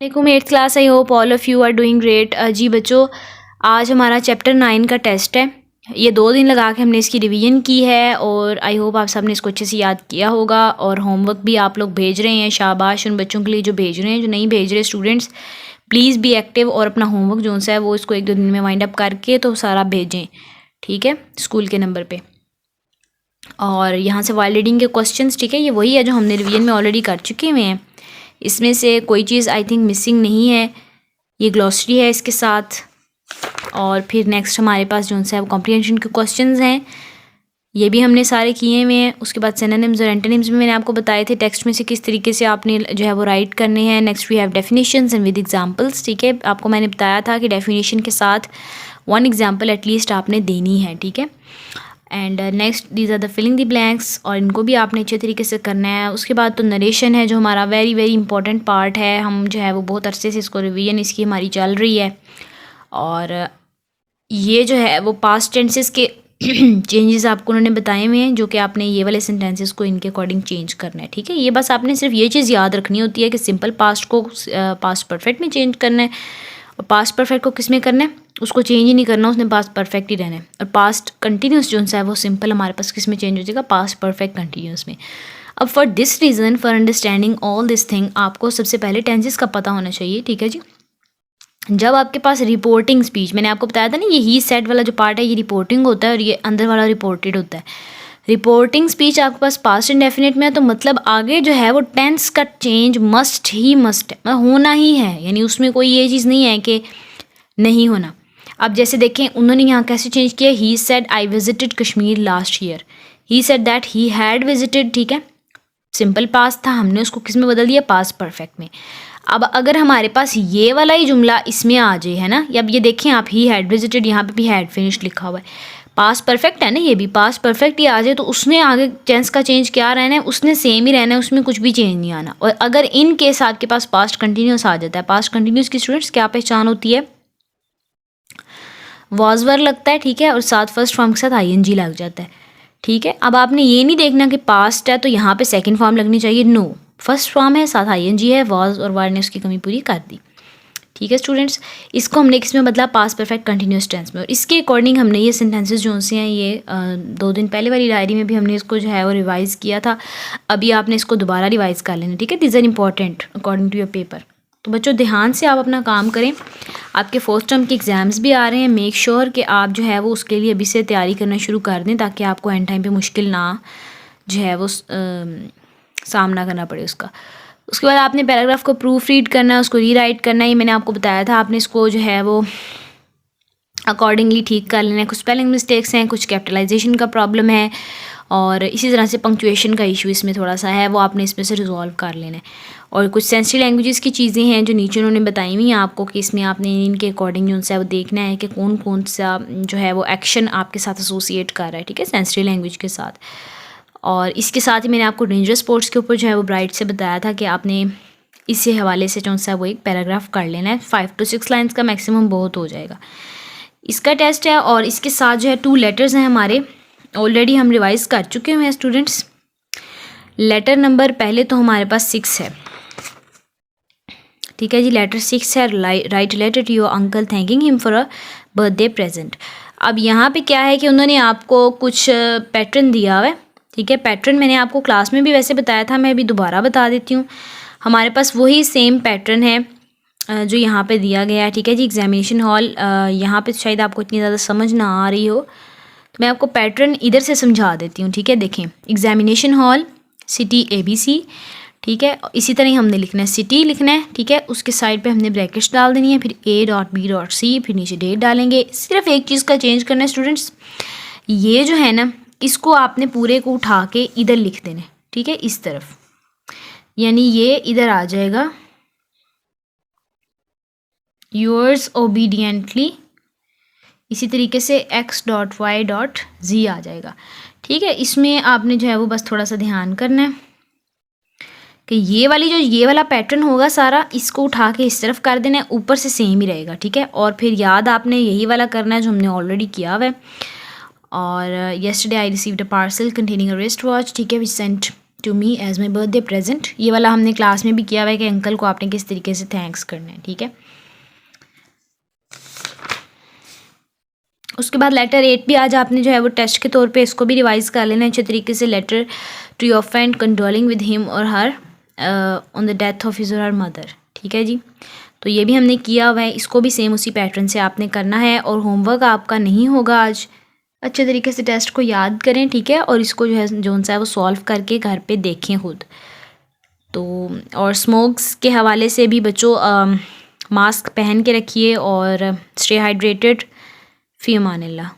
वालेकुम 8th class. I hope all of you are doing great. जी बच्चों, आज हमारा चैप्टर 9 का टेस्ट है। ये 2 दिन लगा के हमने इसकी रिवीजन की है और आई होप आप सब ने इसको अच्छे से याद किया होगा और होमवर्क भी आप लोग भेज रहे हैं। शाबाश उन बच्चों के लिए जो भेज रहे हैं। जो नहीं भेज रहे स्टूडेंट्स, प्लीज़ बी एक्टिव और अपना होमवर्क जो सा है वो इसको 1-2 दिन में वाइंड अप करके तो सारा भेजें, ठीक है, स्कूल के नंबर पर। और यहाँ से वाइल रीडिंग के क्वेश्चंस, ठीक है, ये वही है जो हमने रिवीजन में ऑलरेडी कर चुके हुए हैं। इसमें से कोई चीज़ आई थिंक मिसिंग नहीं है। ये ग्लॉसरी है इसके साथ। और फिर नेक्स्ट हमारे पास जो सा है वो कॉम्प्रिहेंशन के क्वेश्चंस हैं, ये भी हमने सारे किए हुए हैं। उसके बाद सिनोनिम्स और एंटोनिम्स भी मैंने आपको बताए थे टेक्स्ट में से किस तरीके से आपने जो है वो राइट करने हैं। Next we have definitions and with examples, ठीक है। आपको मैंने बताया था कि डेफिनेशन के साथ 1 एग्जाम्पल एटलीस्ट आपने देनी है, ठीक है। And next these are the filling the blanks, और इनको भी आपने अच्छे तरीके से करना है। उसके बाद तो नरेशन है जो हमारा वेरी वेरी इंपॉर्टेंट पार्ट है। हम जो है वो बहुत अरसे से इसको रिवीजन इसकी हमारी चल रही है। और ये जो है वो पास्ट टेंसेस के चेंजेस आपको उन्होंने बताए हुए हैं, जो कि आपने ये वाले सेंटेंसेस को इनके अकॉर्डिंग चेंज करना है, ठीक है। ये बस आपने सिर्फ ये चीज़ याद रखनी होती है कि सिंपल पास्ट को पास्ट परफेक्ट में चेंज करना है, और पास्ट परफेक्ट को किस में करना है, उसको चेंज ही नहीं करना, उसने पास्ट परफेक्ट ही रहना है। और पास्ट कंटिन्यूस जो है वो सिंपल हमारे पास किस में चेंज हो जाएगा, पास्ट परफेक्ट कंटिन्यूस में। अब for this reason, for understanding all this thing, आपको सबसे पहले टेंसेस का पता होना चाहिए, ठीक है जी। जब आपके पास रिपोर्टिंग स्पीच, मैंने आपको बताया था ना, ये ही सेट वाला जो पार्ट है ये रिपोर्टिंग होता है और ये अंदर वाला रिपोर्टेड होता है। रिपोर्टिंग स्पीच आपके पास पास्ट इंडेफिनिट में है, तो मतलब आगे जो है वो टेंस का चेंज मस्ट है, होना ही है। यानी उसमें कोई ये चीज़ नहीं है कि नहीं होना। अब जैसे देखें उन्होंने यहाँ कैसे चेंज किया, he said I visited Kashmir last year, he said that he had visited, ठीक है, सिंपल पास्ट था, हमने उसको किस में बदल दिया, पास्ट परफेक्ट में। अब अगर हमारे पास ये वाला ही जुमला इसमें आ जाए, है ना, अब ये देखें आप, ही हैड विजिटेड, यहाँ पे भी हैड फिनिश्ड लिखा हुआ है, पास्ट परफेक्ट है ना, ये भी पास्ट परफेक्ट ही आ जाए, तो उसने आगे टेंस का चेंज क्या रहना है, उसने सेम ही रहना है, उसमें कुछ भी चेंज नहीं आना। और अगर इन केस आपके पास पास्ट कंटिन्यूस आ जाता है, पास्ट कंटिन्यूस की स्टूडेंट्स क्या पहचान होती है, वॉज वर लगता है, ठीक है, और साथ फर्स्ट फॉर्म के साथ आईएनजी लग जाता है, ठीक है। अब आपने ये नहीं देखना कि पास्ट है तो यहाँ पे सेकंड फॉर्म लगनी चाहिए, नो, फर्स्ट फॉर्म है, साथ आईएनजी है, वॉज और वर ने उसकी कमी पूरी कर दी, ठीक है स्टूडेंट्स। इसको हमने किसमें बदला, पास्ट परफेक्ट कंटिन्यूस टेंस में। और इसके अकॉर्डिंग हमने ये सेंटेंसेस जो से हैं ये 2 दिन पहले वाली डायरी में भी हमने इसको जो है वो रिवाइज़ किया था। अभी आपने इसको दोबारा रिवाइज़ कर लेना, ठीक है। This are important according to your paper. तो बच्चों ध्यान से आप अपना काम करें, आपके फर्स्ट टर्म के एग्ज़ाम्स भी आ रहे हैं। मेक श्योर कि आप जो है वो उसके लिए अभी से तैयारी करना शुरू कर दें, ताकि आपको एंड टाइम पे मुश्किल ना जो है वो सामना करना पड़े उसका। उसके बाद आपने पैराग्राफ को प्रूफ रीड करना है, उसको रीराइट करना है, ये मैंने आपको बताया था। आपने इसको जो है वो अकॉर्डिंगली ठीक कर लेना है। कुछ स्पेलिंग मिस्टेक्स हैं, कुछ कैपिटलाइजेशन का प्रॉब्लम है, और इसी तरह से पंक्चुएशन का इशू इसमें थोड़ा सा है, वो आपने इसमें से रिजॉल्व कर लेना है। और कुछ सेंसिटिव लैंग्वेजेस की चीज़ें हैं जो नीचे उन्होंने बताई हुई हैं आपको, कि इसमें आपने इनके अकॉर्डिंग जो है वो देखना है कि कौन कौन सा जो है वो एक्शन आपके साथ एसोसिएट कर रहा है, ठीक है, सेंसिटिव लैंग्वेज के साथ। और इसके साथ ही मैंने आपको डेंजरस स्पोर्ट्स के ऊपर जो है वो ब्राइट से बताया था कि आपने इसी हवाले से जो सा वो एक पैराग्राफ कर लेना है। 5 to 6 लाइन्स का मैक्सिमम बहुत हो जाएगा। इसका टेस्ट है, और इसके साथ जो है 2 लेटर्स हैं हमारे, ऑलरेडी हम रिवाइज़ कर चुके हैं स्टूडेंट्स। लेटर नंबर पहले तो हमारे पास 6 है, ठीक है जी, लेटर 6 है, write letter to your uncle thanking him for a birthday present. अब यहाँ पे क्या है कि उन्होंने आपको कुछ पैटर्न दिया हुआ है, ठीक है। पैटर्न मैंने आपको क्लास में भी वैसे बताया था, मैं अभी दोबारा बता देती हूँ। हमारे पास वही सेम पैटर्न है जो यहाँ पे दिया गया है, ठीक है जी। एग्जामिनेशन हॉल, यहाँ पे शायद आपको इतनी ज़्यादा समझ ना आ रही हो, तो मैं आपको पैटर्न इधर से समझा देती हूँ, ठीक है। देखें, एग्जामिनेशन हॉल, सिटी ABC, ठीक है, इसी तरह ही हमने लिखना है, सिटी लिखना है, ठीक है। उसके साइड पे हमने ब्रैकेट्स डाल देनी है, फिर A.B.C, फिर नीचे डेट डालेंगे। सिर्फ एक चीज़ का चेंज करना है स्टूडेंट्स, ये जो है ना, इसको आपने पूरे को उठा के इधर लिख देना है, ठीक है, इस तरफ, यानी ये इधर आ जाएगा, योर्स ओबीडियंटली, इसी तरीके से X.Y.Z आ जाएगा, ठीक है। इसमें आपने जो है वो बस थोड़ा सा ध्यान करना है कि ये वाला पैटर्न होगा सारा, इसको उठा के इस तरफ कर देना है, ऊपर से सेम ही रहेगा, ठीक है। और फिर याद आपने यही वाला करना है जो हमने ऑलरेडी किया हुआ है। और yesterday I received a parcel containing a wrist watch, ठीक है, which sent to me as my birthday present. ये वाला हमने क्लास में भी किया हुआ है कि अंकल को आपने किस तरीके से थैंक्स करना है, ठीक है। उसके बाद लेटर 8 भी आज आपने जो है वो टेस्ट के तौर पे इसको भी रिवाइज कर लेना अच्छे तरीके से। Letter to your friend condoling with him or her on the death of his or her mother, ठीक है जी। तो ये भी हमने किया हुआ है, इसको भी सेम उसी पैटर्न से आपने करना है। और होमवर्क आपका नहीं होगा आज, अच्छे तरीके से टेस्ट को याद करें, ठीक है, और इसको जो है जोन सा है वो सॉल्व करके घर पे देखें खुद। तो और स्मोक्स के हवाले से भी बच्चों मास्क पहन के रखिए और स्टे हाइड्रेटेड। फ़ी अमानिल्लाह।